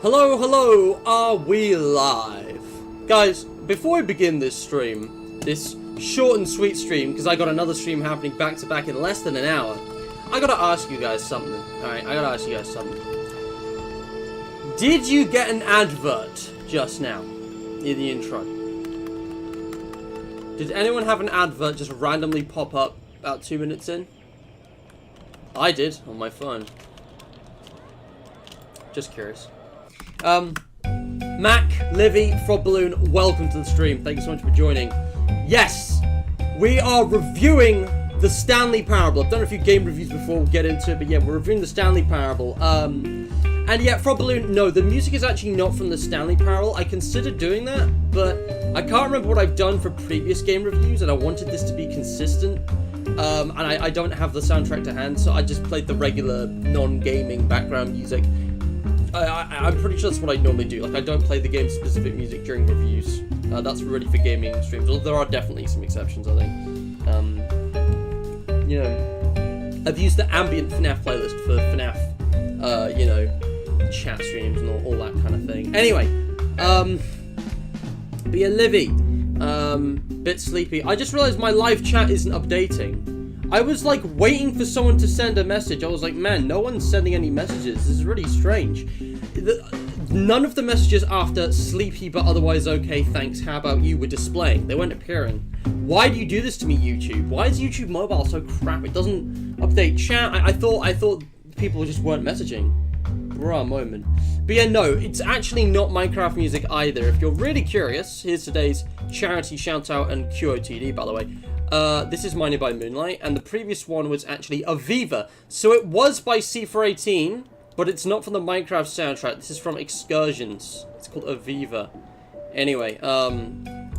Hello, are we live? Guys, before we begin this stream, this short and sweet stream, because I got another stream happening back to back in less than an hour, I gotta ask you guys something. Alright, I gotta ask you guys something. Did you get an advert just now in the intro? Did anyone have an advert just randomly pop up about 2 minutes in? I did, on my phone. Just curious. Mac, Livy, Frog Balloon, welcome to the stream. Thank you so much for joining. Yes, we are reviewing the Stanley Parable. I've done a few game reviews before, we'll get into it, but yeah, we're reviewing the Stanley Parable. And yeah, Frog Balloon, no, the music is actually not from the Stanley Parable. I considered doing that, but I can't remember what I've done for previous game reviews, and I wanted this to be consistent. And I don't have the soundtrack to hand, so I just played the regular non-gaming background music. I'm pretty sure that's what I normally do. Like, I don't play the game-specific music during reviews. That's really for gaming streams. Although there are definitely some exceptions, I think. You know, I've used the ambient FNAF playlist for FNAF, you know, chat streams and all that kind of thing. Anyway, but yeah, Livy, bit sleepy. I just realized my live chat isn't updating. I was like waiting for someone to send a message. I was like, man, no one's sending any messages. This is really strange. None of the messages after sleepy but otherwise okay, thanks, how about you, were displaying. They weren't appearing. Why do you do this to me, YouTube? Why is YouTube mobile so crap? It doesn't update chat. I thought people just weren't messaging. Bruh, moment. But yeah, no, it's actually not Minecraft music either. If you're really curious, here's today's charity shoutout and QOTD, by the way. This is Mining by Moonlight, and the previous one was actually Aviva. So it was by C418, but it's not from the Minecraft soundtrack. This is from Excursions. It's called Aviva. Anyway,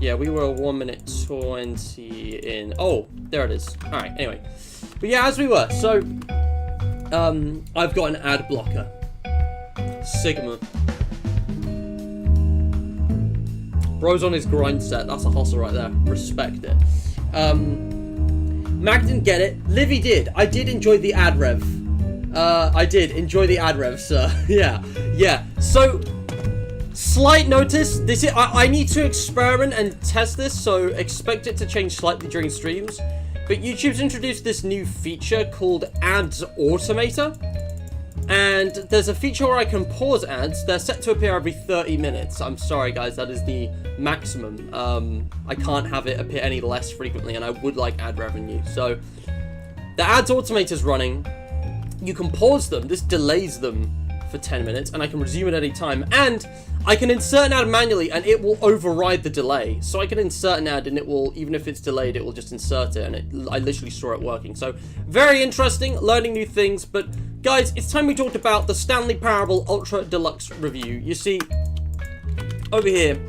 yeah, we were 1 minute 20 in. Oh, there it is. Alright, anyway. But yeah, as we were, so, I've got an ad blocker. Sigma. Bro's on his grind set. That's a hustle right there. Respect it. Mac didn't get it. Livy did. I did enjoy the ad rev. I did enjoy the ad rev, sir. yeah. So, slight notice. This is I need to experiment and test this, so expect it to change slightly during streams. But YouTube's introduced this new feature called Ads Automator. And there's a feature where I can pause ads. They're set to appear every 30 minutes. I'm sorry, guys, that is the maximum. I can't have it appear any less frequently, and I would like ad revenue. So, the ads automator's running. You can pause them. This delays them for 10 minutes, and I can resume at any time. And I can insert an ad manually, and it will override the delay. So I can insert an ad, and it will, even if it's delayed, it will just insert it, and I literally saw it working. So, very interesting, learning new things, but guys, it's time we talked about the Stanley Parable Ultra Deluxe review. You see, over here,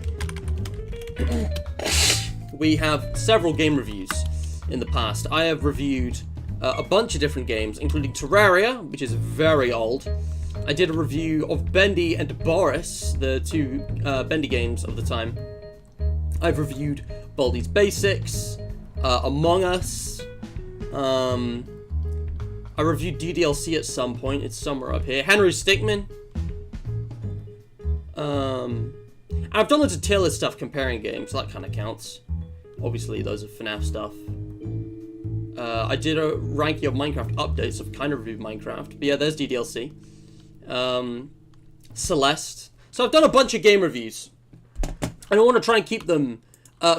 we have several game reviews in the past. I have reviewed a bunch of different games, including Terraria, which is very old. I did a review of Bendy and Boris, the two Bendy games of the time. I've reviewed Baldi's Basics, Among Us, I reviewed DDLC at some point. It's somewhere up here. Henry Stickmin. I've done loads of tier list stuff comparing games, so that kind of counts. Obviously, those are FNAF stuff. I did a ranking of Minecraft updates, so I've kind of reviewed Minecraft. But yeah, there's DDLC. Celeste. So I've done a bunch of game reviews. And I want to try and keep them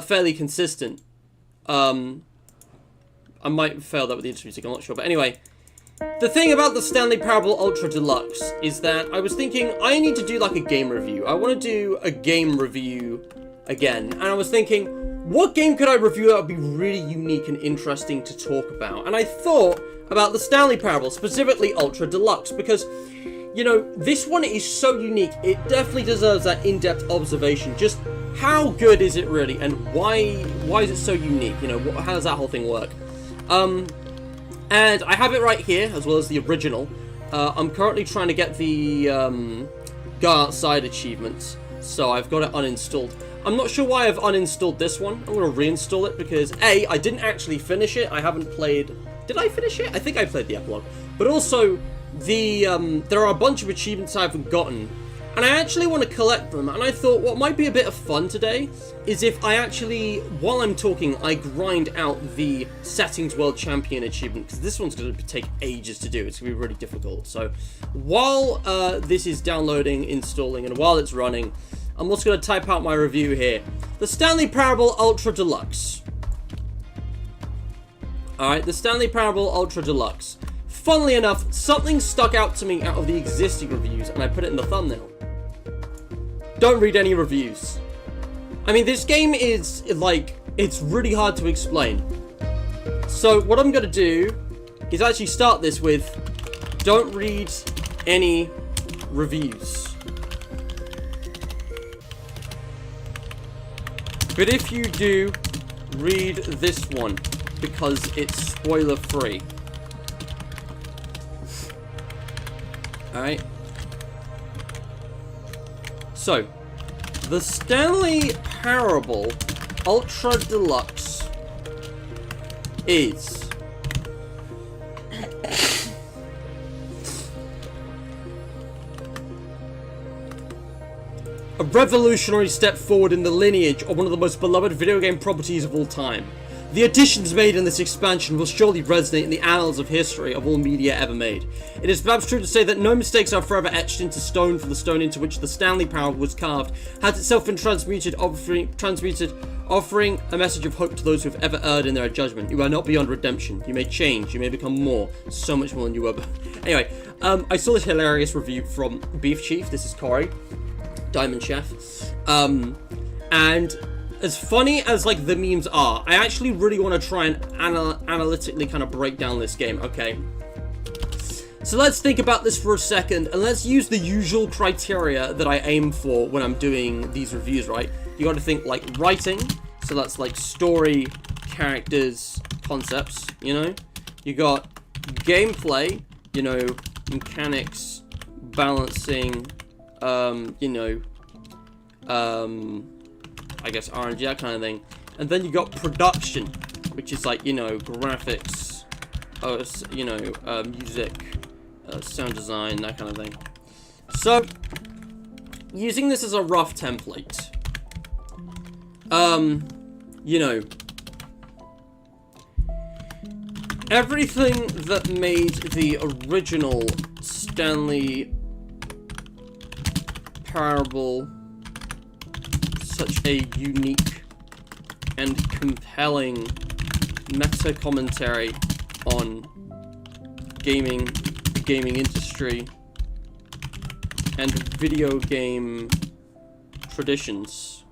fairly consistent. I might fail that with the intro music, I'm not sure. But anyway, the thing about the Stanley Parable Ultra Deluxe is that I was thinking I need to do like a game review. I want to do a game review again. And I was thinking, what game could I review that would be really unique and interesting to talk about? And I thought about the Stanley Parable, specifically Ultra Deluxe, because, you know, this one is so unique. It definitely deserves that in-depth observation. Just how good is it really, and why is it so unique? You know, how does that whole thing work? And I have it right here, as well as the original. I'm currently trying to get the Go Outside achievements, so I've got it uninstalled. I'm not sure why I've uninstalled this one. I'm going to reinstall it because, A, I didn't actually finish it. I haven't played... Did I finish it? I think I played the epilogue. But also, there are a bunch of achievements I haven't gotten. And I actually want to collect them, and I thought what might be a bit of fun today is if I actually, while I'm talking, I grind out the Settings World Champion achievement, because this one's going to take ages to do. It's going to be really difficult. So while this is downloading, installing, and while it's running, I'm also going to type out my review here. The Stanley Parable Ultra Deluxe. Alright, the Stanley Parable Ultra Deluxe. Funnily enough, something stuck out to me out of the existing reviews, and I put it in the thumbnail. Don't read any reviews. I mean, this game is, like, it's really hard to explain. So, what I'm going to do is actually start this with, don't read any reviews. But if you do, read this one, because it's spoiler-free. Alright. So, the Stanley Parable Ultra Deluxe is a revolutionary step forward in the lineage of one of the most beloved video game properties of all time. The additions made in this expansion will surely resonate in the annals of history of all media ever made. It is perhaps true to say that no mistakes are forever etched into stone, for the stone into which the Stanley Parable was carved has itself been transmuted, offering a message of hope to those who have ever erred in their judgment. You are not beyond redemption. You may change. You may become more. So much more than you were. Anyway, I saw this hilarious review from Beef Chief. This is Corey, Diamond Chef. And as funny as, like, the memes are, I actually really want to try and analytically kind of break down this game, okay? So let's think about this for a second, and let's use the usual criteria that I aim for when I'm doing these reviews, right? You got to think, like, writing, so that's, like, story, characters, concepts, you know? You got gameplay, you know, mechanics, balancing, you know, I guess RNG, that kind of thing. And then you got production, which is like, you know, graphics, you know, music, sound design, that kind of thing. So, using this as a rough template, you know, everything that made the original Stanley Parable such a unique and compelling meta commentary on gaming, the gaming industry, and video game traditions.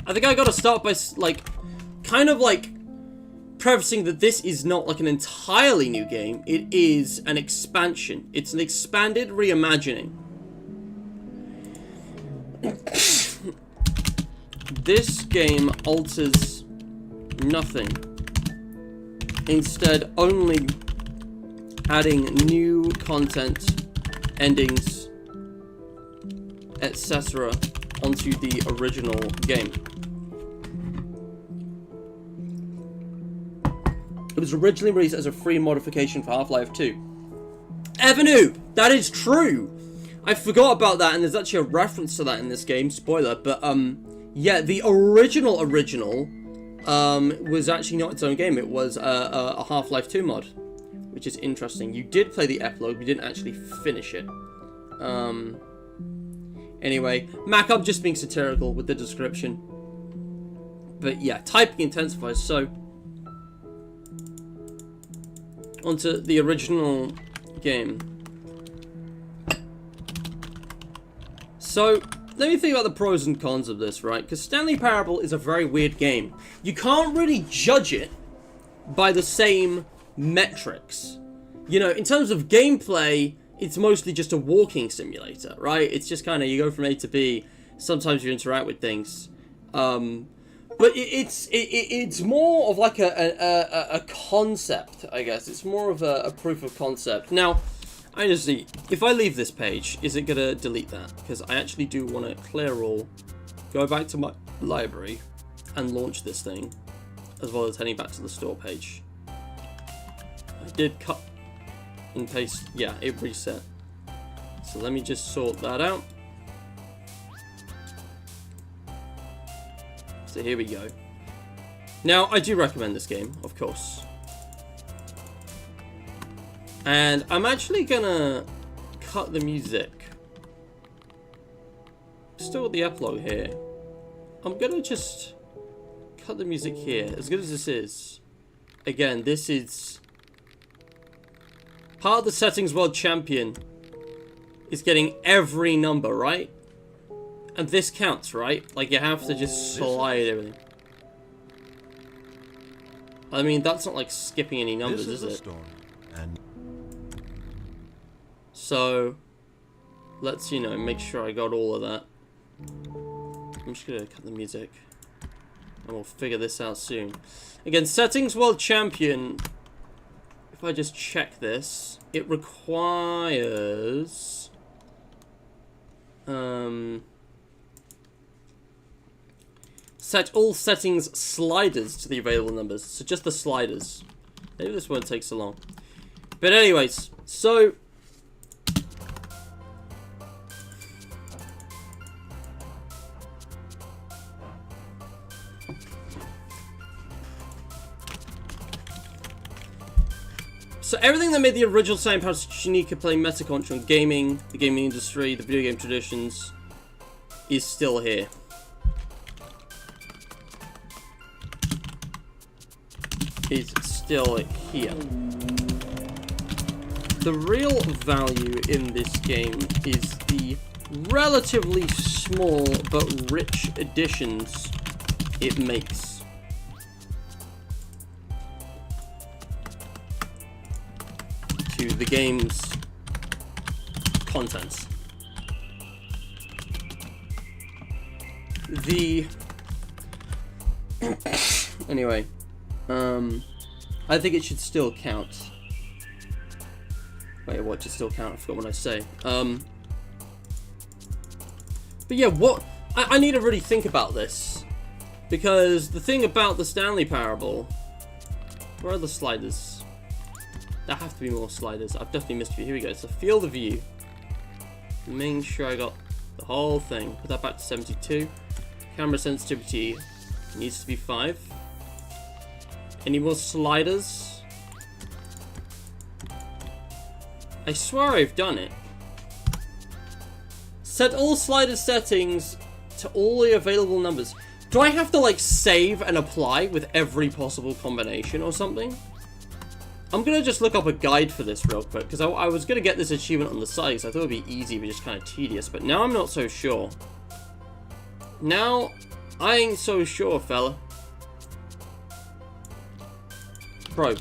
I think I gotta start by, like, kind of like prefacing that this is not like an entirely new game. It is an expansion. It's an expanded reimagining. This game alters nothing, instead only adding new content, endings, etc. onto the original game. It was originally released as a free modification for Half-Life 2. Ever knew? That is true! I forgot about that, and there's actually a reference to that in this game, spoiler, but, yeah, the original was actually not its own game. It was a Half-Life 2 mod, which is interesting. You did play the epilogue, you didn't actually finish it. Anyway, Mac, I'm just being satirical with the description. But yeah, typing intensifies, so onto the original game. So, let me think about the pros and cons of this, right? Because Stanley Parable is a very weird game. You can't really judge it by the same metrics. You know, in terms of gameplay, it's mostly just a walking simulator, right? It's just kind of, you go from A to B, sometimes you interact with things. But it's more of like a concept, I guess. It's more of a proof of concept. Now, I just see, if I leave this page, is it going to delete that? Because I actually do want to clear all, go back to my library, and launch this thing, as well as heading back to the store page. I did cut and paste, yeah, it reset. So let me just sort that out. So here we go. Now, I do recommend this game, of course. And I'm actually gonna cut the music. Still with the epilogue here. I'm gonna just cut the music here. As good as this is. Again, this is part of the settings world champion is getting every number, right? And this counts, right? Like, you have to just slide everything. I mean, that's not like skipping any numbers, is it? So, let's, you know, make sure I got all of that. I'm just gonna cut the music. And we'll figure this out soon. Again, settings world champion. If I just check this, it requires... set all settings sliders to the available numbers. So just the sliders. Maybe this won't take so long. But anyways, so... So everything that made the original Stanley Parable such unique at playing meta commentary on gaming, the gaming industry, the video game traditions, is still here. Is still here. The real value in this game is the relatively small but rich additions it makes. To the game's contents. Anyway, I think it should still count. Wait, what should still count? I forgot what I say. But yeah, what I need to really think about this, because the thing about the Stanley Parable, where are the sliders? There have to be more sliders. I've definitely missed a few. Here we go. So field of view. Making sure I got the whole thing. Put that back to 72. Camera sensitivity needs to be 5. Any more sliders? I swear I've done it. Set all slider settings to all the available numbers. Do I have to like save and apply with every possible combination or something? I'm gonna just look up a guide for this real quick, because I was gonna get this achievement on the site, so I thought it'd be easy but just kind of tedious, but now I'm not so sure. Now, I ain't so sure, fella. Bro,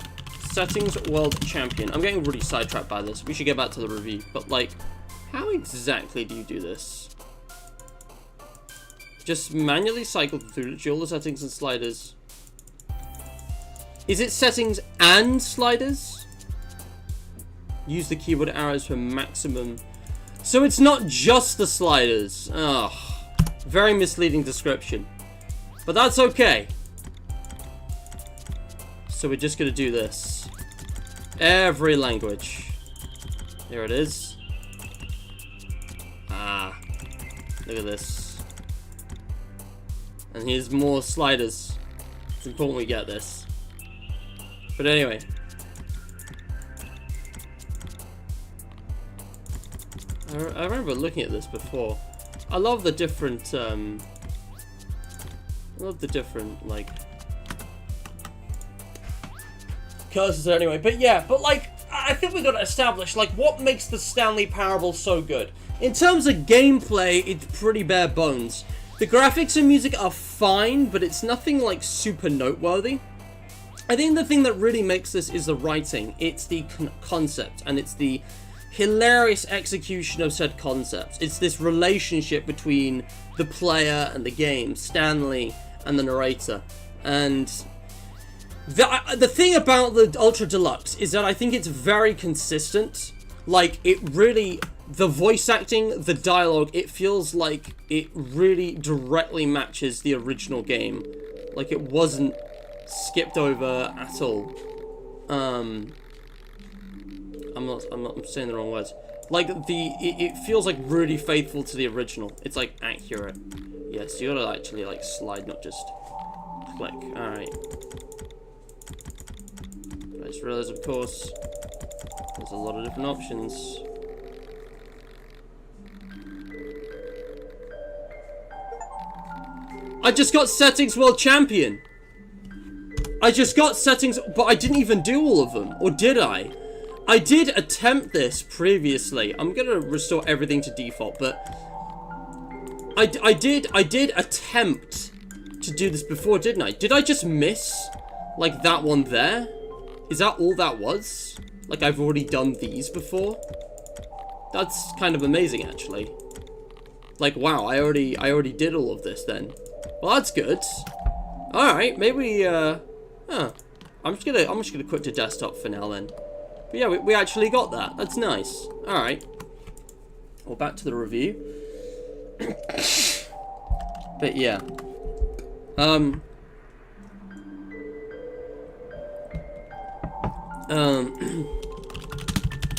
settings world champion. I'm getting really sidetracked by this. We should get back to the review, but like, how exactly do you do this? Just manually cycle through all the settings and sliders. Is it settings and sliders? Use the keyboard arrows for maximum. So it's not just the sliders. Ugh. Very misleading description. But that's okay. So we're just gonna do this. Every language. There it is. Ah. Look at this. And here's more sliders. It's important we get this. But anyway. I remember looking at this before. I love the different, like, cursors anyway. But yeah, but like, I think we got to establish, like, what makes the Stanley Parable so good. In terms of gameplay, it's pretty bare bones. The graphics and music are fine, but it's nothing, like, super noteworthy. I think the thing that really makes this is the writing. It's the concept, and it's the hilarious execution of said concepts. It's this relationship between the player and the game, Stanley and the narrator. And the thing about the Ultra Deluxe is that I think it's very consistent. Like, it really, the voice acting, the dialogue, it feels like it really directly matches the original game. Like, it wasn't skipped over at all. I'm saying the wrong words. Like, it feels like really faithful to the original. It's like accurate. Yes, you gotta actually like slide, not just click. Alright. I just realized, of course, there's a lot of different options. I just got settings world champion. I just got settings, but I didn't even do all of them. Or did I? I did attempt this previously. I'm gonna restore everything to default, but I did attempt to do this before, didn't I? Did I just miss like that one there? Is that all that was? Like I've already done these before? That's kind of amazing, actually. Like, wow, I already did all of this then. Well, that's good. All right, maybe I'm just gonna quit to desktop for now then. But yeah, we actually got that. That's nice. All right. Well, back to the review. But yeah.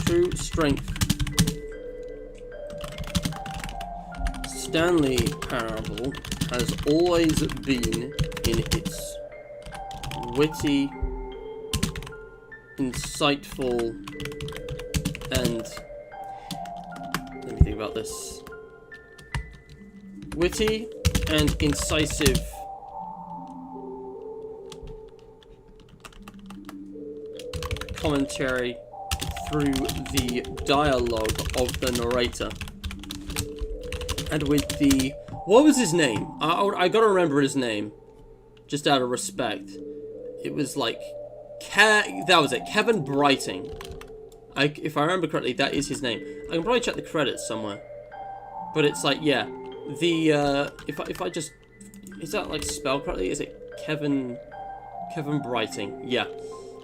True strength. Stanley Parable has always been in its witty, insightful, and let me think about this. Witty and incisive commentary through the dialogue of the narrator. And with the... What was his name? I gotta remember his name. Just out of respect. It was like... that was it. Kevin Brighting. If I remember correctly, that is his name. I can probably check the credits somewhere. But it's like, yeah. The, if I just... Is that like spelled correctly? Is it Kevin Brighting? Yeah.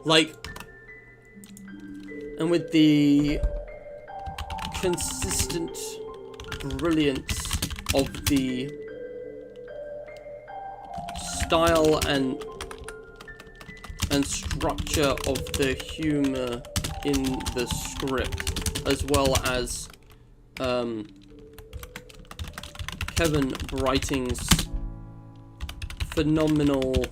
Like... And with the consistent brilliance of the style and structure of the humor in the script, as well as Kevin Brighting's phenomenal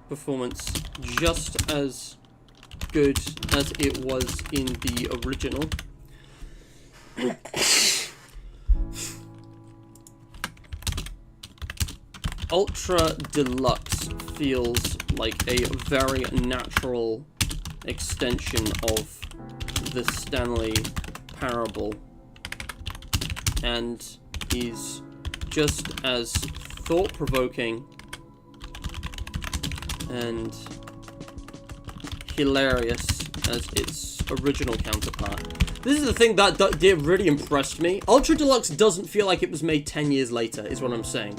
performance just as good as it was in the original. Ultra Deluxe feels like a very natural extension of the Stanley Parable and is just as thought-provoking and hilarious as its original counterpart. This is the thing that really impressed me. Ultra Deluxe doesn't feel like it was made 10 years later, is what I'm saying.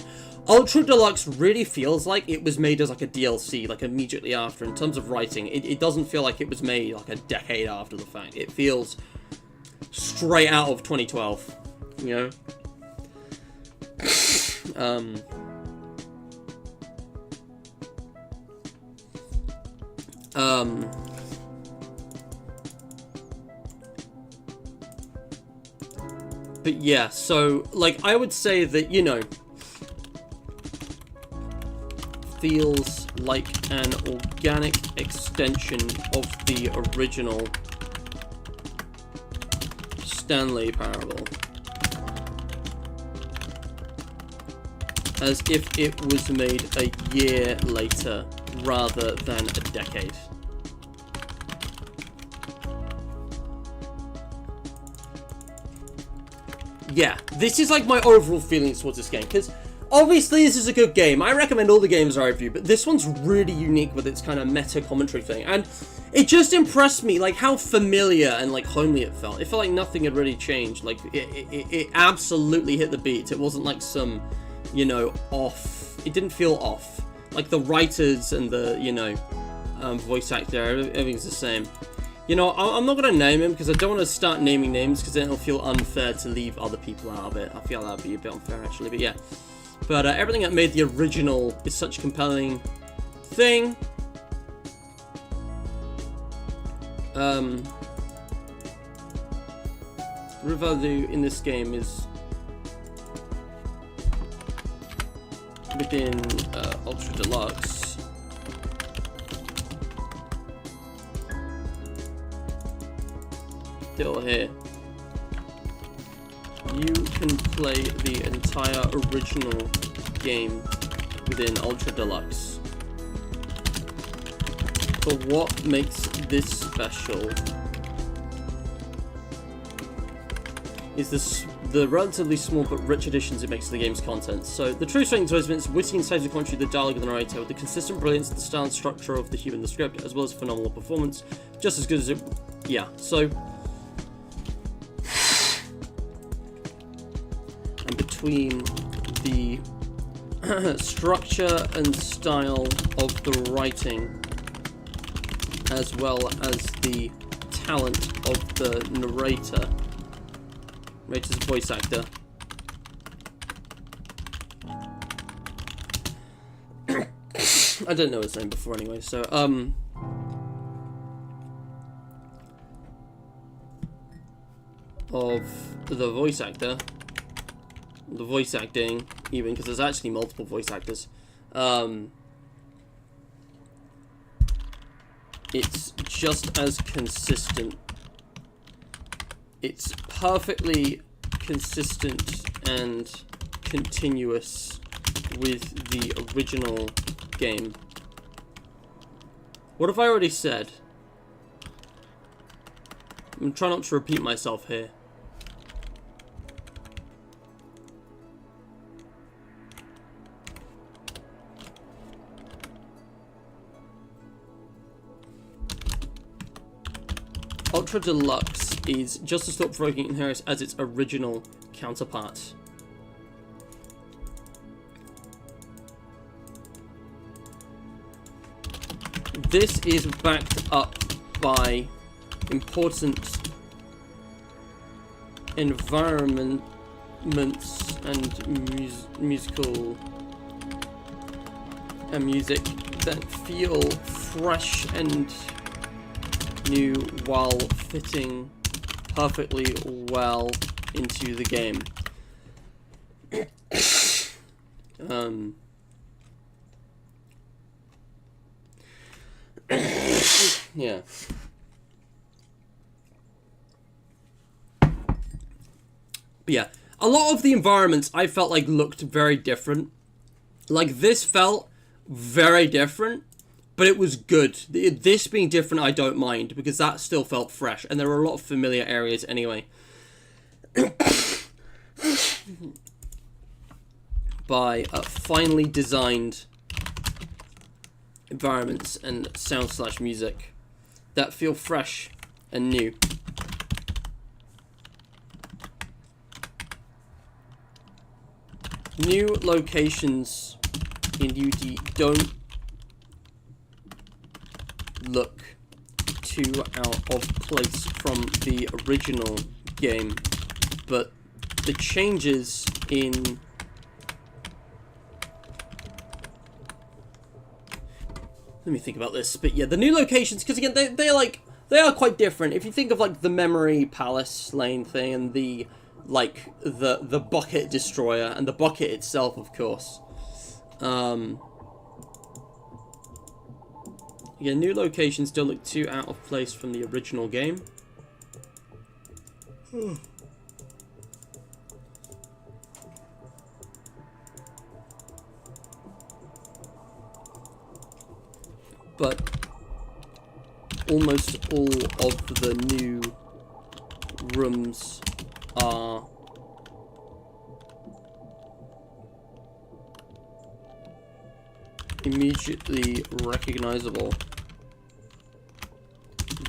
Ultra Deluxe really feels like it was made as like a DLC, like immediately after, in terms of writing. It doesn't feel like it was made like a decade after the fact. It feels straight out of 2012, you know? But yeah, so, like, I would say that, you know, feels like an organic extension of the original Stanley Parable. As if it was made a year later rather than a decade. Yeah, this is like my overall feelings towards this game, because obviously this is a good game. I recommend all the games I review, but this one's really unique with its kind of meta commentary thing, and it just impressed me, like, how familiar and, like, homely it felt. It felt like nothing had really changed. Like, it absolutely hit the beat. It wasn't like some, you know, off. It didn't feel off. Like, the writers and the, you know, voice actor, everything's the same. You know, I'm not going to name him because I don't want to start naming names because then it'll feel unfair to leave other people out of it. I feel that would be a bit unfair, actually. But yeah. But everything that made the original is such a compelling thing. The value in this game is within Ultra Deluxe. Still here. You can play the entire original game within Ultra Deluxe. But what makes this special is the relatively small but rich additions it makes to the game's content. So, the true strength of its witty and saving commentary, the dialogue of the narrator, with the consistent brilliance of the style and structure of the human in the script, as well as phenomenal performance, just as good as it... Yeah, so... And between the structure and style of the writing, as well as the talent of the narrator's voice actor. I didn't know his name before anyway, so, of the voice actor, the voice acting, even, because there's actually multiple voice actors, it's just as consistent. It's perfectly consistent and continuous with the original game. What have I already said? I'm trying not to repeat myself here. Ultra Deluxe is just as thought-provoking and hilarious as its original counterpart. This is backed up by important environments and musical and music that feel fresh and new while fitting perfectly well into the game. Yeah. But yeah, a lot of the environments I felt like looked very different. Like, this felt very different, but it was good. This being different, I don't mind, because that still felt fresh, and there were a lot of familiar areas anyway. By finely designed environments and sound/music that feel fresh and new. New locations in UD don't look too out of place from the original game, but the changes in let me think about this. But yeah, the new locations, because again, they are quite different. If you think of like the Memory Palace Lane thing and the the bucket destroyer and the bucket itself, of course. Yeah, new locations don't look too out of place from the original game. But almost all of the new rooms are immediately recognizable.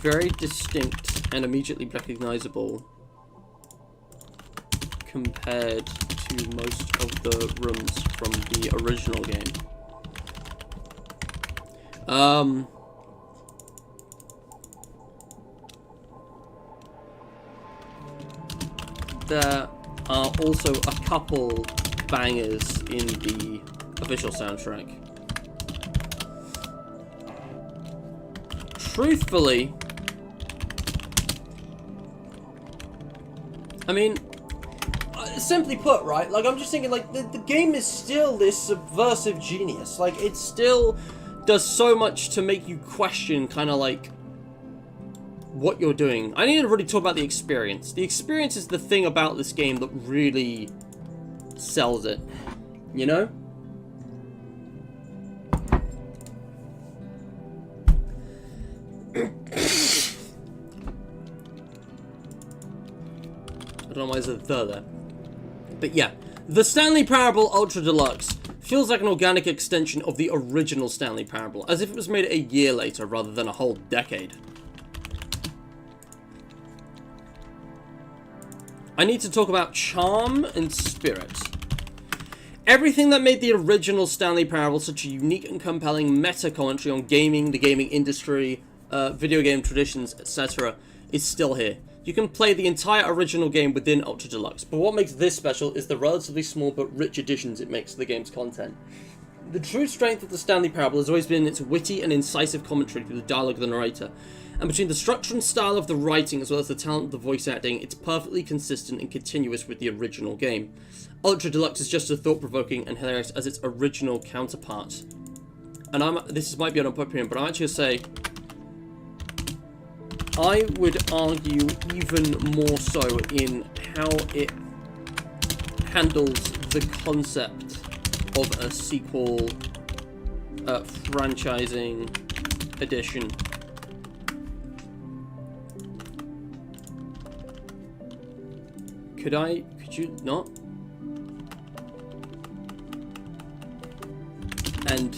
Very distinct and immediately recognizable compared to most of the rooms from the original game. There are also a couple bangers in the official soundtrack. Truthfully, I mean, simply put, right, like, I'm just thinking, like, the game is still this subversive genius. Like, it still does so much to make you question, kind of, like, what you're doing. I need to really talk about the experience. The experience is the thing about this game that really sells it, you know? I don't know why there's a the there. But yeah, the Stanley Parable Ultra Deluxe feels like an organic extension of the original Stanley Parable, as if it was made a year later rather than a whole decade. I need to talk about charm and spirit. Everything that made the original Stanley Parable such a unique and compelling meta-commentary on gaming, the gaming industry, video game traditions, etc. is still here. You can play the entire original game within Ultra Deluxe, but what makes this special is the relatively small but rich additions it makes to the game's content. The true strength of the Stanley Parable has always been in its witty and incisive commentary through the dialogue of the narrator, and between the structure and style of the writing as well as the talent of the voice acting, it's perfectly consistent and continuous with the original game. Ultra Deluxe is just as thought-provoking and hilarious as its original counterpart. And this might be an unpopular opinion, but I'm actually going to say, I would argue even more so in how it handles the concept of a sequel, franchising edition. Could you not? And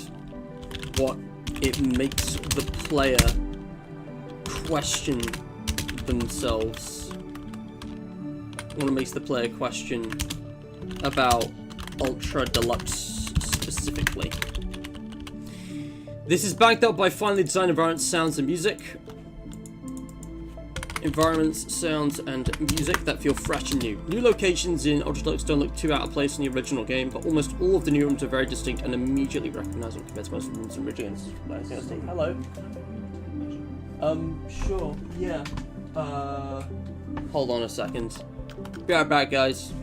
what it makes the player question themselves. What it makes the player question about Ultra Deluxe specifically. This is backed up by finely designed environments, sounds, and music. Environments, sounds, and music that feel fresh and new. New locations in Ultra Deluxe don't look too out of place in the original game, but almost all of the new rooms are very distinct and immediately recognizable compared to most rooms in the original games. Hello. Sure, yeah. Hold on a second. Be right back, guys.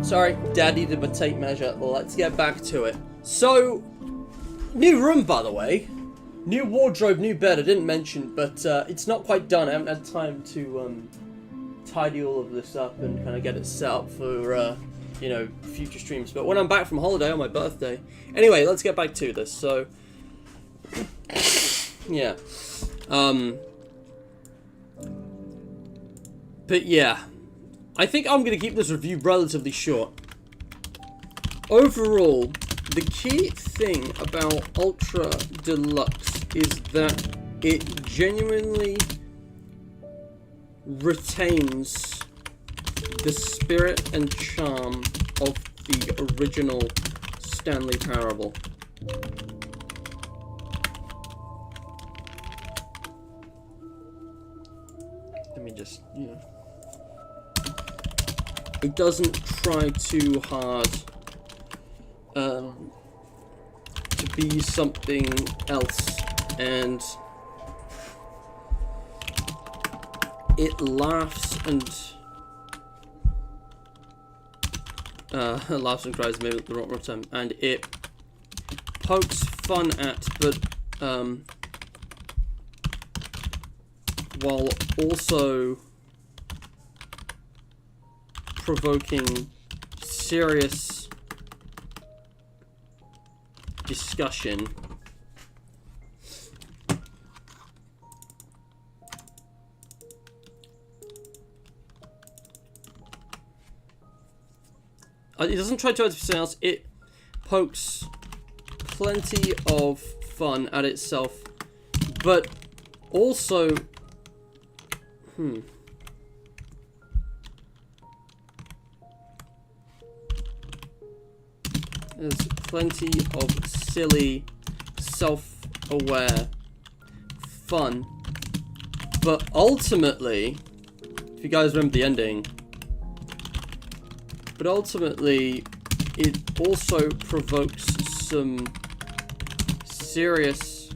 Sorry, Daddy did my tape measure. Let's get back to it. So, new room, by the way. New wardrobe, new bed. I didn't mention, but it's not quite done. I haven't had time to tidy all of this up and kind of get it set up for, you know, future streams. But when I'm back from holiday on my birthday. Anyway, let's get back to this. So, yeah. But yeah. I think I'm going to keep this review relatively short. Overall, the key thing about Ultra Deluxe is that it genuinely retains the spirit and charm of the original Stanley Parable. Let me just, you know. It doesn't try too hard to be something else, and it laughs and laughs and cries, maybe the wrong term, and it pokes fun at, but while also provoking serious discussion. It doesn't try to add something else. It pokes plenty of fun at itself, but Also, there's plenty of silly, self-aware fun, but ultimately, if you guys remember the ending, but ultimately, it also provokes some serious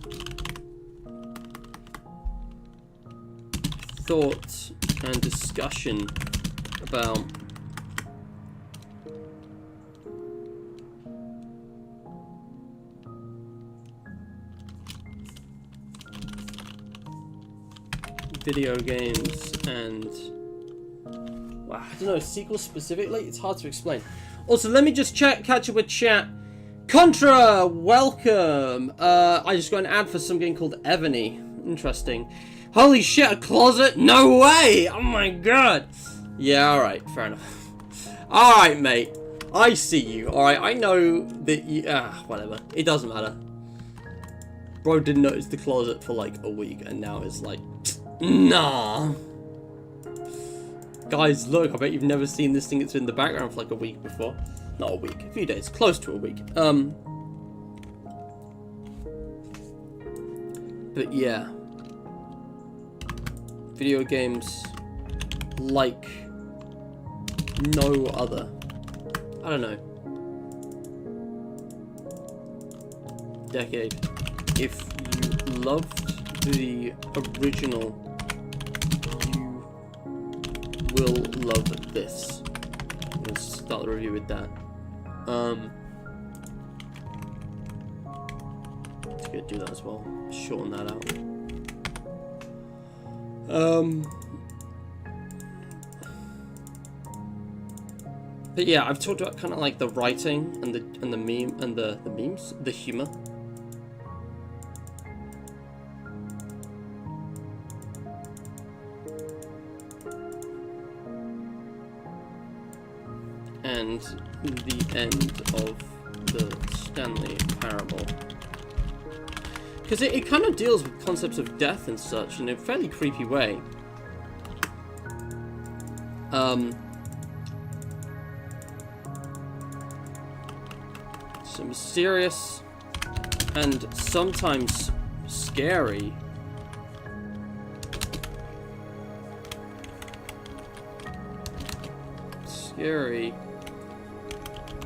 thought and discussion about video games and, well, I don't know, sequels specifically? It's hard to explain. Also, let me just catch up with chat. Contra, welcome. I just got an ad for some game called Ebony. Interesting. Holy shit, a closet? No way! Oh my god. Yeah, alright, fair enough. Alright, mate. I see you, alright? I know that you... whatever. It doesn't matter. Bro didn't notice the closet for like a week, and now it's like... Nah. Guys, look, I bet you've never seen this thing that's in the background for like a week before. Not a week, a few days, close to a week. But yeah. Video games like no other. I don't know. Decade. If you loved the original, you will love this. Let's start the review with that. Let's go do that as well. Shorten that out. But yeah, I've talked about kind of like the writing and the meme and the memes, the humor. And the end of the Stanley parable. Because it kind of deals with concepts of death and such in a fairly creepy way. Some serious and sometimes scary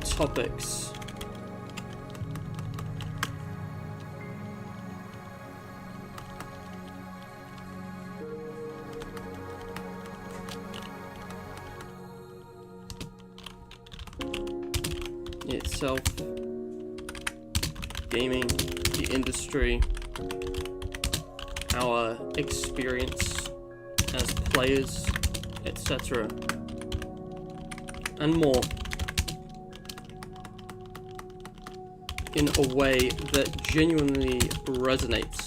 topics. Itself, gaming, the industry, our experience as players, etc. and more, in a way that genuinely resonates.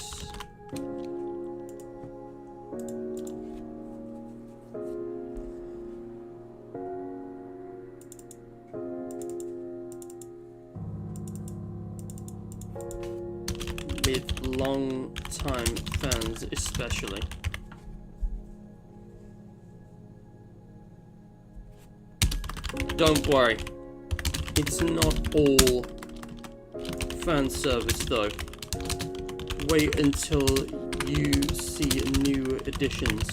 With long-time fans especially. Don't worry, it's not all fan service though. Wait until you see new additions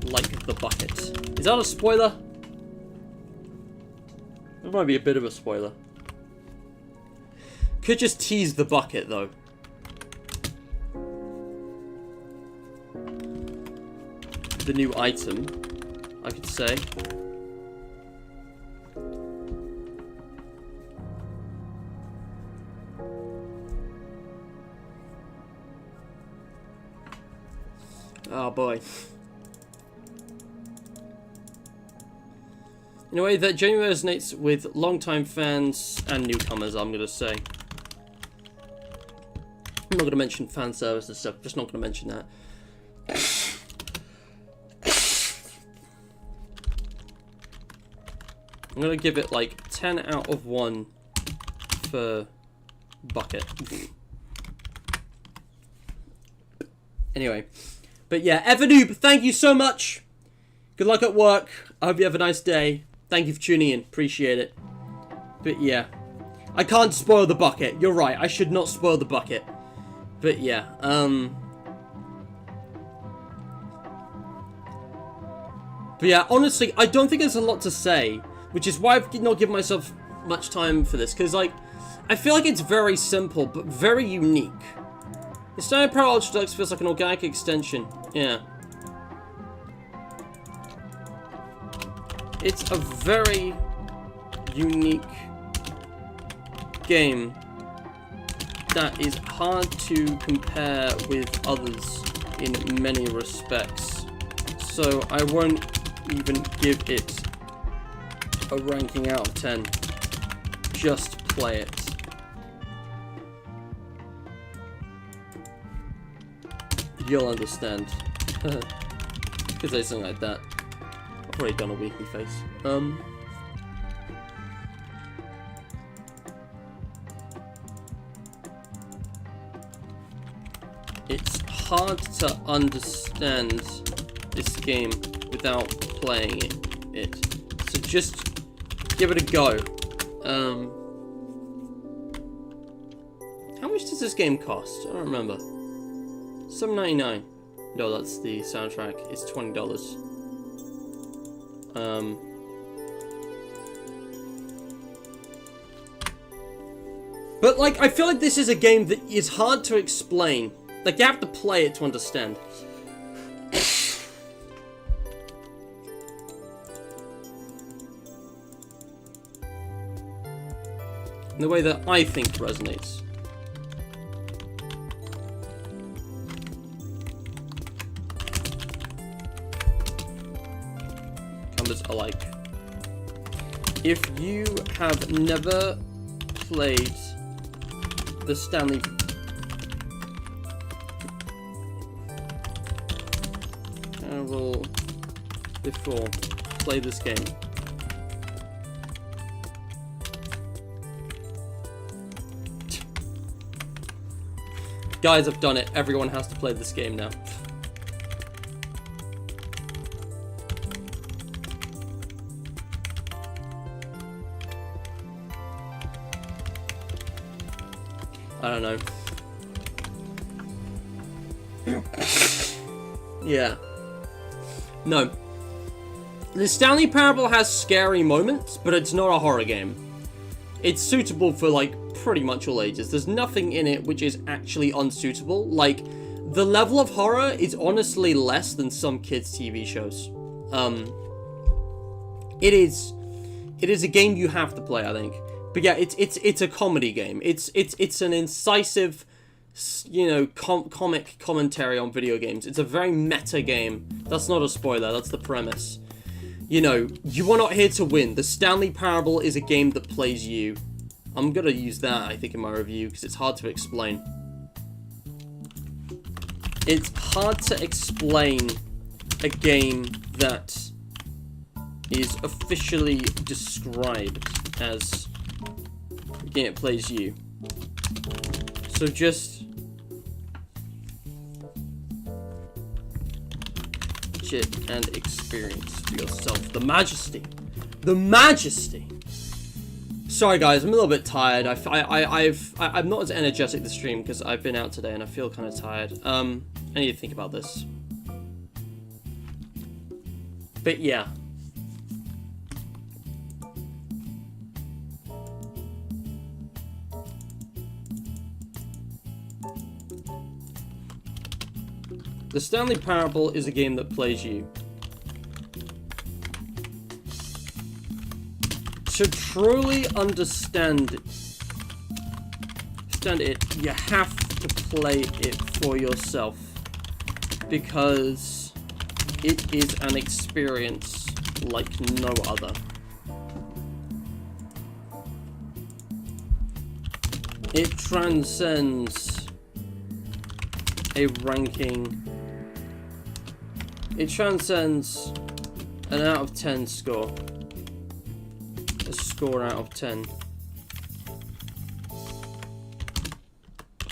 like the bucket. Is that a spoiler? That might be a bit of a spoiler. Could just tease the bucket though. The new item, I could say. Oh boy. In a way that genuinely resonates with longtime fans and newcomers, I'm gonna say. I'm not gonna mention fan service and stuff, just not gonna mention that. I'm gonna give it like 10 out of 1 for bucket. Anyway, But yeah, Evanoob, thank you so much. Good luck at work. I hope you have a nice day. Thank you for tuning in. Appreciate it. But yeah. I can't spoil the bucket. You're right. I should not spoil the bucket. But yeah. But yeah, honestly, I don't think there's a lot to say. Which is why I've not given myself much time for this. Because, like, I feel like it's very simple, but very unique. The Stanley Parallel Deluxe feels like an organic extension. Yeah. It's a very unique game that is hard to compare with others in many respects. So I won't even give it a ranking out of 10. Just play it. You'll understand. Could say something like that. I've already done a weekly face. It's hard to understand this game without playing it. So just give it a go. How much does this game cost? I don't remember. $7.99. No, that's the soundtrack. It's $20. But like, I feel like this is a game that is hard to explain. Like, you have to play it to understand. In the way that I think resonates. Numbers alike. If you have never played the Stanley Parable before, play this game. Guys, I've done it. Everyone has to play this game now. I don't know. Yeah. No. The Stanley Parable has scary moments, but it's not a horror game. It's suitable for, like, pretty much all ages. There's nothing in it which is actually unsuitable. Like, the level of horror is honestly less than some kids' TV shows. It is a game you have to play, I think. But yeah, it's a comedy game. It's an incisive, you know, comic commentary on video games. It's a very meta game. That's not a spoiler. That's the premise. You know, you are not here to win. The Stanley Parable is a game that plays you. I'm gonna use that, I think, in my review because it's hard to explain. It's hard to explain a game that is officially described as a game that plays you. So just shit and experience for yourself. The majesty. The majesty. Sorry guys, I'm a little bit tired. I'm not as energetic this stream because I've been out today and I feel kind of tired. I need to think about this. But yeah. The Stanley Parable is a game that plays you. To truly understand it, you have to play it for yourself. Because it is an experience like no other. It transcends a ranking. It transcends an out of 10 score. A score out of 10.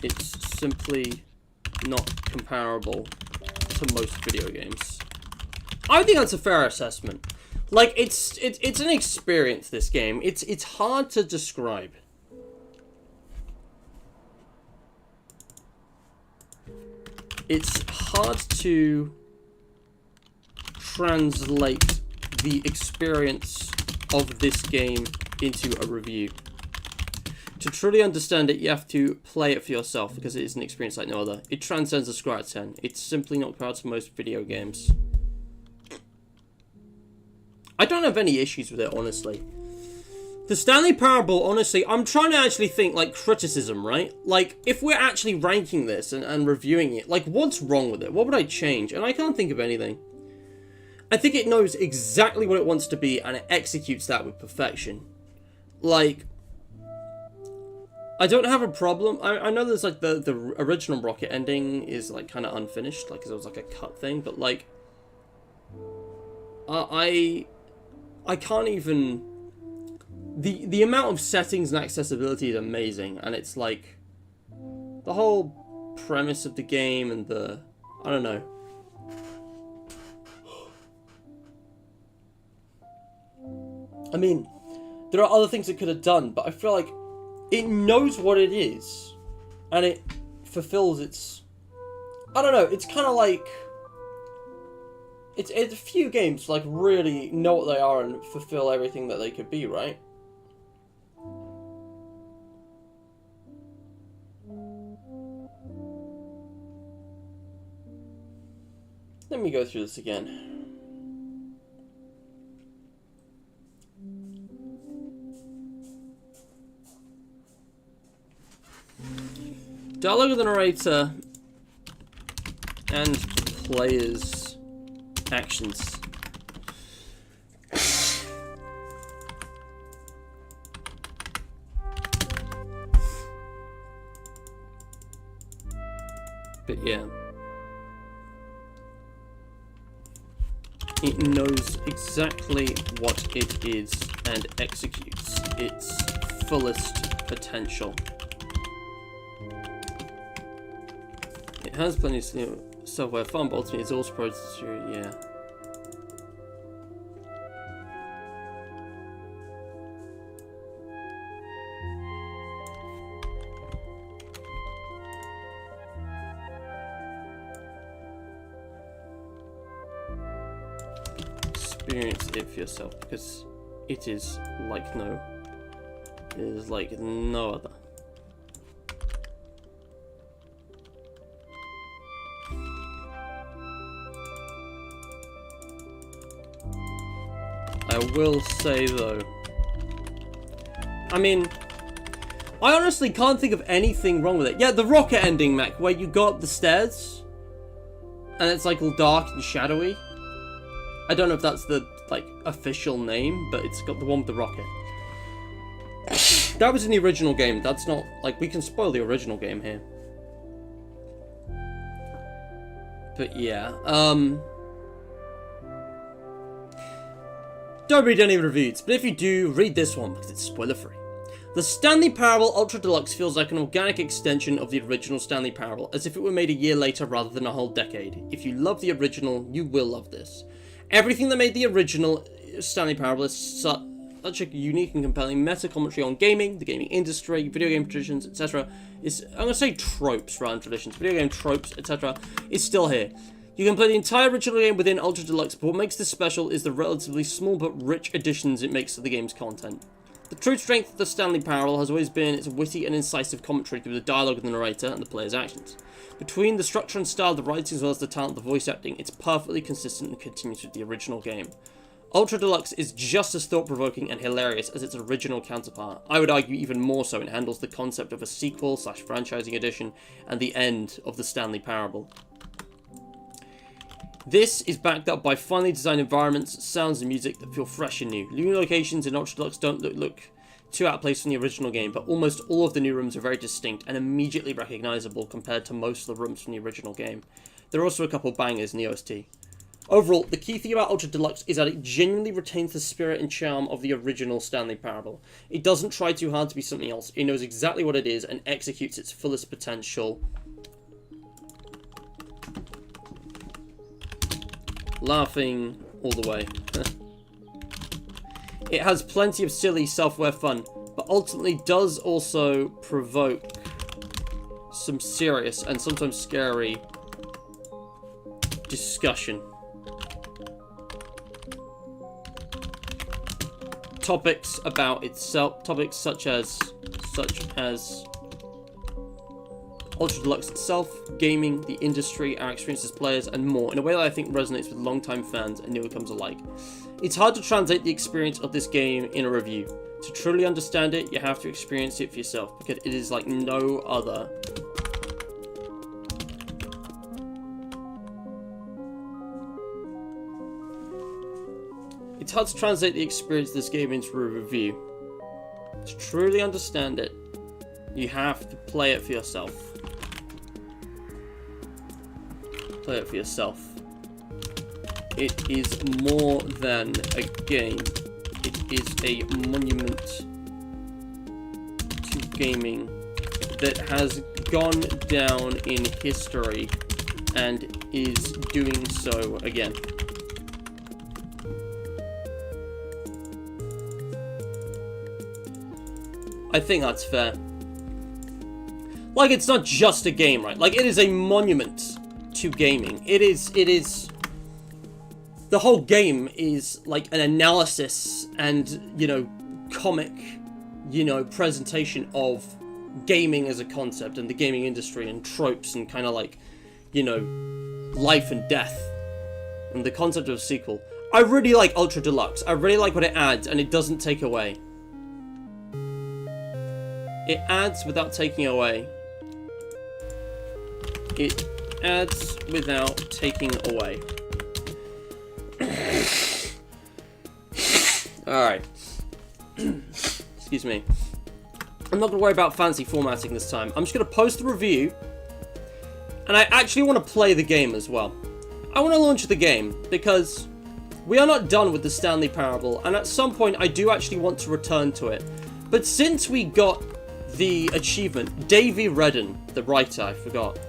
It's simply not comparable to most video games. I think that's a fair assessment. Like, it's an experience, this game. It's hard to describe. It's hard to translate the experience of this game into a review. To truly understand it, you have to play it for yourself, because it is an experience like no other. It transcends a score out of 10. It's simply not compared to most video games. I don't have any issues with it, honestly. The Stanley Parable, honestly, I'm trying to actually think, like, criticism, right? Like, if we're actually ranking this and reviewing it, like, what's wrong with it? What would I change? And I can't think of anything. I think it knows exactly what it wants to be, and it executes that with perfection. Like, I don't have a problem. I know there's, like, the original Rocket ending is, like, kind of unfinished, like, 'cause it was, like, a cut thing, but, like, I can't even... The amount of settings and accessibility is amazing, and it's, like, the whole premise of the game and the... I don't know. I mean, there are other things it could have done, but I feel like it knows what it is, and it fulfills its... I don't know, it's kind of like... It's a few games, like, really know what they are and fulfill everything that they could be, right? Let me go through this again. Dialogue of the narrator and players' actions. But yeah. It knows exactly what it is and executes its fullest potential. It has plenty of software fun, but ultimately it's also proprietary, yeah. Experience it for yourself, because it is like no other. I will say though, I mean, I honestly can't think of anything wrong with it. Yeah, the rocket ending, Mac, where you go up the stairs and it's like all dark and shadowy. I don't know if that's the, like, official name, but it's got the one with the rocket. That was in the original game. That's not, like, we can spoil the original game here. But yeah, don't read any reviews, but if you do, read this one because it's spoiler free. The Stanley Parable Ultra Deluxe feels like an organic extension of the original Stanley Parable, as if it were made a year later rather than a whole decade. If you love the original, you will love this. Everything that made the original Stanley Parable is such a unique and compelling meta-commentary on gaming, the gaming industry, video game traditions, etc. I'm going to say tropes rather than traditions. Video game tropes, etc. is still here. You can play the entire original game within Ultra Deluxe, but what makes this special is the relatively small but rich additions it makes to the game's content. The true strength of the Stanley Parable has always been its witty and incisive commentary through the dialogue of the narrator and the player's actions. Between the structure and style of the writing as well as the talent of the voice acting, it's perfectly consistent and continues with the original game. Ultra Deluxe is just as thought-provoking and hilarious as its original counterpart. I would argue even more so. It handles the concept of a sequel/franchising edition and the end of the Stanley Parable. This is backed up by finely designed environments, sounds and music that feel fresh and new. New locations in Ultra Deluxe don't look too out of place from the original game, but almost all of the new rooms are very distinct and immediately recognizable compared to most of the rooms from the original game. There are also a couple bangers in the OST. Overall, the key thing about Ultra Deluxe is that it genuinely retains the spirit and charm of the original Stanley Parable. It doesn't try too hard to be something else. It knows exactly what it is and executes its fullest potential Laughing all the way. It has plenty of silly, self-aware fun, but ultimately does also provoke some serious and sometimes scary discussion. Topics about itself, topics such as Ultra Deluxe itself, gaming, the industry, our experience as players, and more, in a way that I think resonates with longtime fans and newcomers alike. It's hard to translate the experience of this game in a review. To truly understand it, you have to experience it for yourself, because it is like no other. It's hard to translate the experience of this game into a review. To truly understand it, you have to play it for yourself. Play it for yourself. It is more than a game. It is a monument to gaming that has gone down in history and is doing so again. I think that's fair. Like, it's not just a game, right? Like, it is a monument to gaming. It is... The whole game is, like, an analysis and, you know, comic, you know, presentation of gaming as a concept and the gaming industry and tropes and kind of, like, you know, life and death and the concept of a sequel. I really like Ultra Deluxe. I really like what it adds, and it doesn't take away. It adds without taking away. It adds without taking away. Alright. Excuse me. I'm not going to worry about fancy formatting this time. I'm just going to post the review. And I actually want to play the game as well. I want to launch the game because we are not done with the Stanley Parable. And at some point I do actually want to return to it. But since we got the achievement, Davey Redden, the writer, I forgot.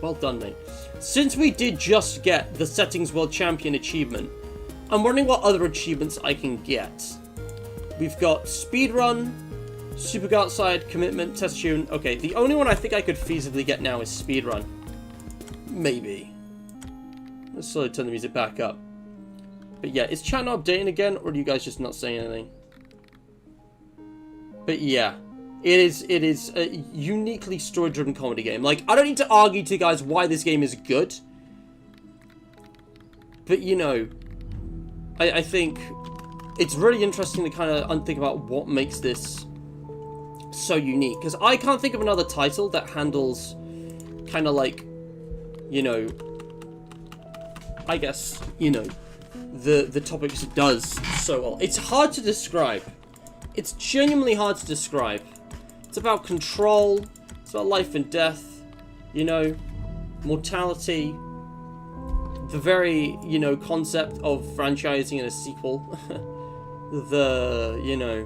Well done, mate. Since we did just get the Settings World Champion achievement, I'm wondering what other achievements I can get. We've got Speedrun, Super Go Outside, Commitment, Test Tune. Okay, the only one I think I could feasibly get now is Speedrun. Maybe. Let's slowly turn the music back up. But yeah, is chat not updating again, or are you guys just not saying anything? But yeah. It is a uniquely story-driven comedy game. Like, I don't need to argue to you guys why this game is good. But, you know, I think it's really interesting to kind of think about what makes this so unique. Because I can't think of another title that handles kind of like, you know, I guess, you know, the topics it does so well. It's hard to describe. It's genuinely hard to describe. It's about control, it's about life and death, you know, mortality, the very, you know, concept of franchising and a sequel, the, you know,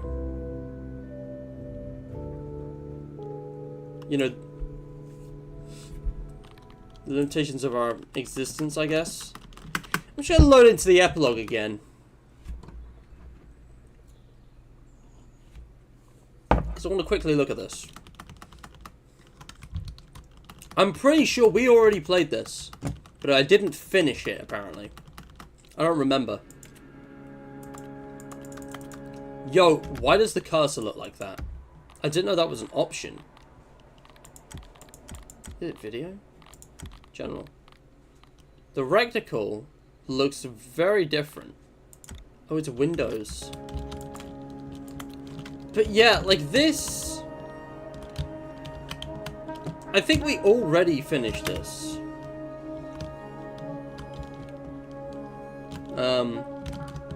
the limitations of our existence, I guess. I'm just gonna load into the epilogue again. I want to quickly look at this. I'm pretty sure we already played this, but I didn't finish it, apparently. I don't remember. Yo, why does the cursor look like that? I didn't know that was an option. Is it video? General. The reticle looks very different. Oh, it's Windows. But yeah, like this... I think we already finished this.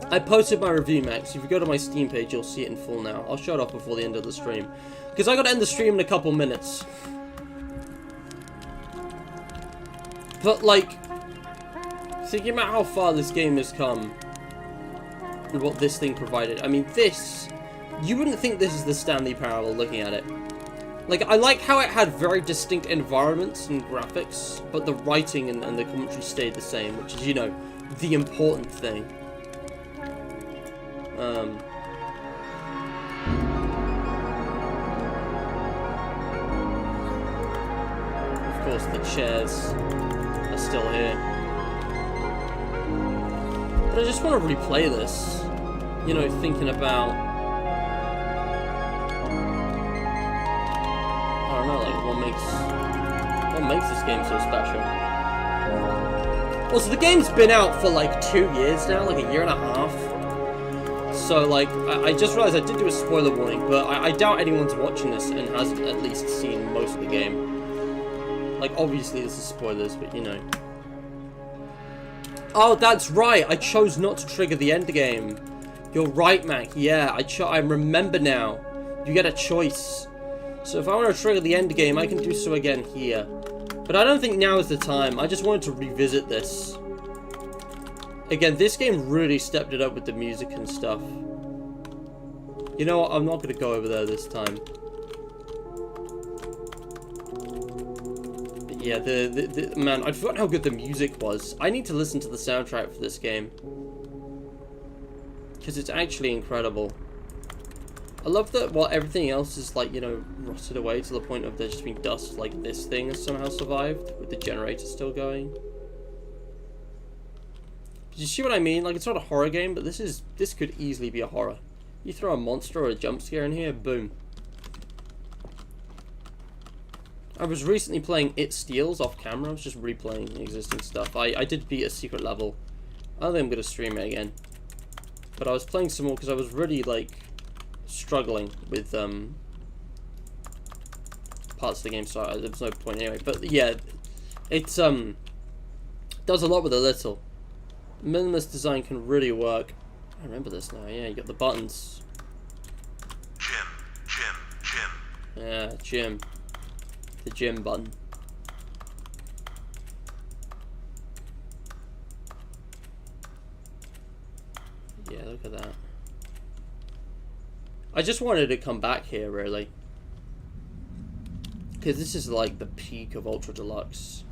I posted my review, Max. If you go to my Steam page, you'll see it in full now. I'll show it off before the end of the stream. Because I gotta end the stream in a couple minutes. But, like... thinking about how far this game has come... and what this thing provided. I mean, this... you wouldn't think this is the Stanley Parable looking at it. Like, I like how it had very distinct environments and graphics, but the writing and the commentary stayed the same, which is, you know, the important thing. Of course, the chairs are still here. But I just want to replay this, you know, thinking about, I don't know, like, what makes this game so special? Also, the game's been out for like 2 years now, like a year and a half. So, like, I just realized I did do a spoiler warning, but I doubt anyone's watching this and hasn't at least seen most of the game. Like, obviously this is spoilers, but you know. Oh, that's right, I chose not to trigger the end game. You're right, Mac, yeah, I remember now. You get a choice. So if I want to trigger the end game, I can do so again here. But I don't think now is the time. I just wanted to revisit this. Again, this game really stepped it up with the music and stuff. You know what? I'm not going to go over there this time. But yeah, man, I forgot how good the music was. I need to listen to the soundtrack for this game. Because it's actually incredible. I love that while everything else is, like, you know, rotted away to the point of there just being dust, like, this thing has somehow survived with the generator still going. Do you see what I mean? Like, it's not a horror game, but this could easily be a horror. You throw a monster or a jump scare in here, boom. I was recently playing It Steals off camera. I was just replaying existing stuff. I did beat a secret level. I don't think I'm going to stream it again. But I was playing some more because I was really, like, struggling with parts of the game, so there was no point anyway. But yeah, it does a lot with a little. Minimalist design can really work. I remember this now. Yeah, you got the buttons. Gym. Yeah, gym. The gym button. Yeah, look at that. I just wanted to come back here, really. Because this is like the peak of Ultra Deluxe.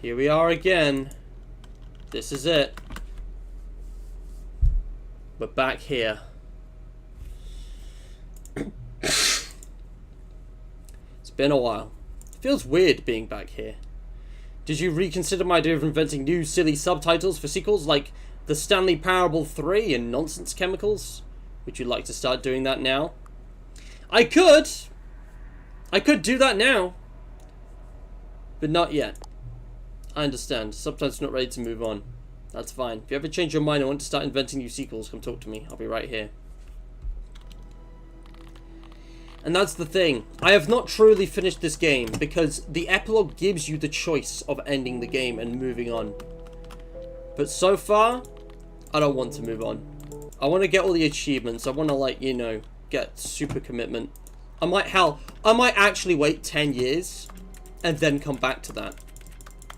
Here we are again. This is it. We're back here. It's been a while. It feels weird being back here. Did you reconsider my idea of inventing new silly subtitles for sequels like the Stanley Parable 3 and Nonsense Chemicals? Would you like to start doing that now? I could do that now. But not yet. I understand. Sometimes not ready to move on. That's fine. If you ever change your mind and want to start inventing new sequels, come talk to me. I'll be right here. And that's the thing. I have not truly finished this game because the epilogue gives you the choice of ending the game and moving on. But so far, I don't want to move on. I want to get all the achievements. I want to, like, you know, get super commitment. I might actually wait 10 years and then come back to that.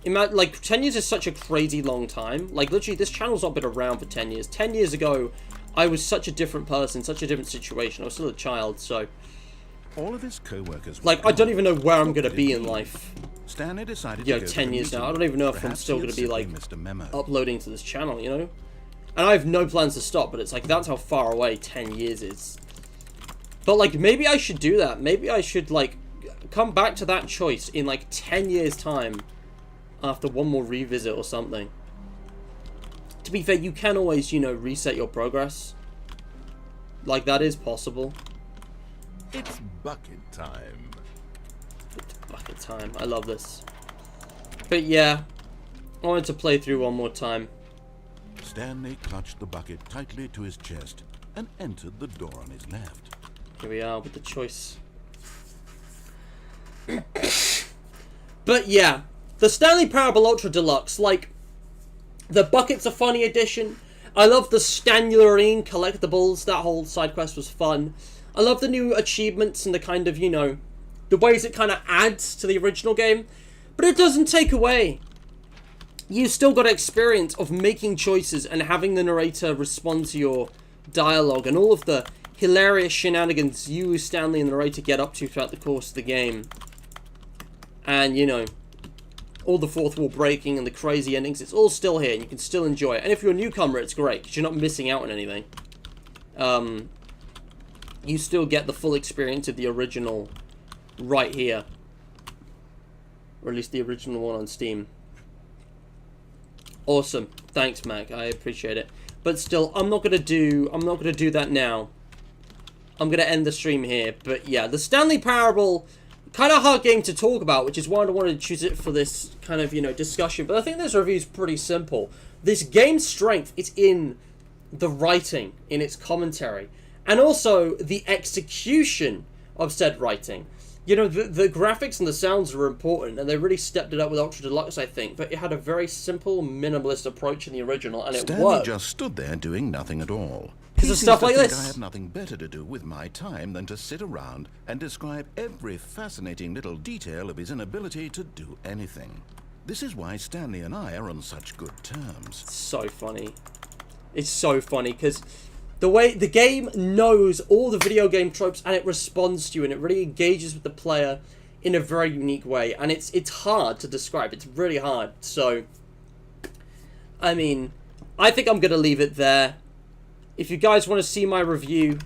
Like, 10 years is such a crazy long time. Like, literally, this channel's not been around for 10 years. 10 years ago, I was such a different person, such a different situation. I was still a child, so... All of his co-workers... Like, I don't even know where I'm going to be in life. Stanley decided You know, to go 10 years now. I don't even know if I'm still going to be, like, Memo. uploading to this channel, you know? And I have no plans to stop, but it's like, that's how far away 10 years is. But, like, maybe I should do that. Maybe I should, like, come back to that choice in, like, 10 years' time. After one more revisit or something. To be fair, you can always, you know, reset your progress. Like, that is possible. It's bucket time. It's bucket time. I love this. But yeah, I wanted to play through one more time. Stanley clutched the bucket tightly to his chest and entered the door on his left. Here we are with the choice. But yeah. The Stanley Parable Ultra Deluxe, like, the Bucket's a Funny edition. I love the Stanley collectibles. That whole side quest was fun. I love the new achievements and the kind of, you know, the ways it kind of adds to the original game. But it doesn't take away. You still got experience of making choices and having the narrator respond to your dialogue and all of the hilarious shenanigans you, Stanley, and the narrator get up to throughout the course of the game. And, you know, all the fourth wall breaking and the crazy endings, it's all still here, and you can still enjoy it. And if you're a newcomer, it's great, because you're not missing out on anything. You still get the full experience of the original right here. Or at least the original one on Steam. Awesome. Thanks, Mac. I appreciate it. But still, I'm not gonna do that now. I'm gonna end the stream here. But yeah, the Stanley Parable, kind of hard game to talk about, which is why I wanted to choose it for this kind of, you know, discussion. But I think this review is pretty simple. This game's strength is in the writing, in its commentary, and also the execution of said writing. You know, the graphics and the sounds are important, and they really stepped it up with Ultra Deluxe, I think. But it had a very simple, minimalist approach in the original, and it Stanley worked. just stood there doing nothing at all. Because of stuff like this. I have nothing better to do with my time than to sit around and describe every fascinating little detail of his inability to do anything. This is why Stanley and I are on such good terms. It's so funny. It's so funny, because the way the game knows all the video game tropes, and it responds to you, and it really engages with the player in a very unique way. And it's hard to describe. It's really hard. So, I mean, I think I'm going to leave it there. If you guys want to see my review,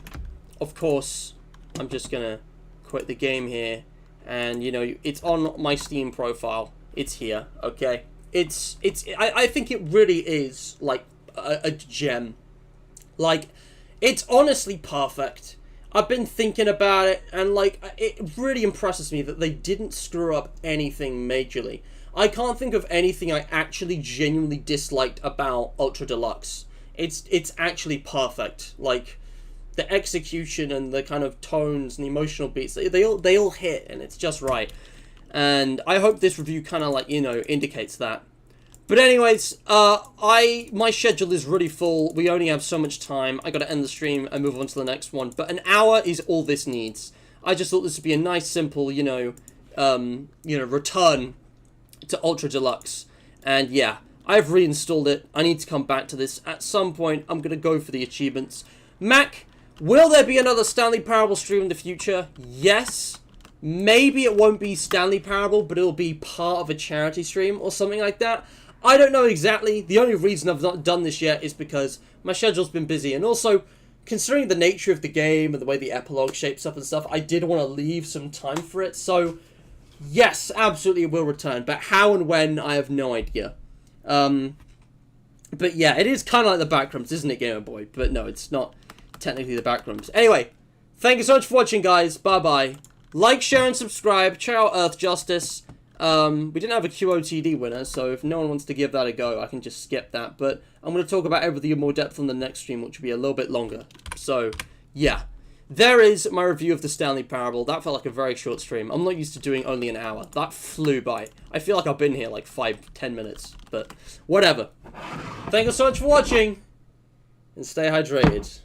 of course, I'm just going to quit the game here. And, you know, it's on my Steam profile. It's here, okay? I think it really is, like, a gem. Like, it's honestly perfect. I've been thinking about it, and, like, it really impresses me that they didn't screw up anything majorly. I can't think of anything I actually genuinely disliked about Ultra Deluxe. It's actually perfect. Like, the execution and the kind of tones and the emotional beats, they all hit, and it's just right. And I hope this review kind of, like, you know, indicates that. But anyways, my schedule is really full. We only have so much time. I gotta end the stream and move on to the next one. But an hour is all this needs. I just thought this would be a nice, simple, you know, return to Ultra Deluxe. And yeah, I've reinstalled it. I need to come back to this at some point. I'm gonna go for the achievements. Mac, will there be another Stanley Parable stream in the future? Yes. Maybe it won't be Stanley Parable, but it'll be part of a charity stream or something like that. I don't know exactly. The only reason I've not done this yet is because my schedule's been busy. And also, considering the nature of the game and the way the epilogue shapes up and stuff, I did want to leave some time for it. So, yes, absolutely it will return. But how and when, I have no idea. But yeah, it is kind of like the Backrooms, isn't it, Gamer Boy? But no, it's not technically the Backrooms. Anyway, thank you so much for watching, guys. Bye-bye. Like, share, and subscribe. Check out Earth Justice. We didn't have a QOTD winner, so if no one wants to give that a go, I can just skip that. But I'm going to talk about everything in more depth on the next stream, which will be a little bit longer. So, yeah. There is my review of the Stanley Parable. That felt like a very short stream. I'm not used to doing only an hour. That flew by. I feel like I've been here like 5-10 minutes. But, whatever. Thank you so much for watching. And stay hydrated.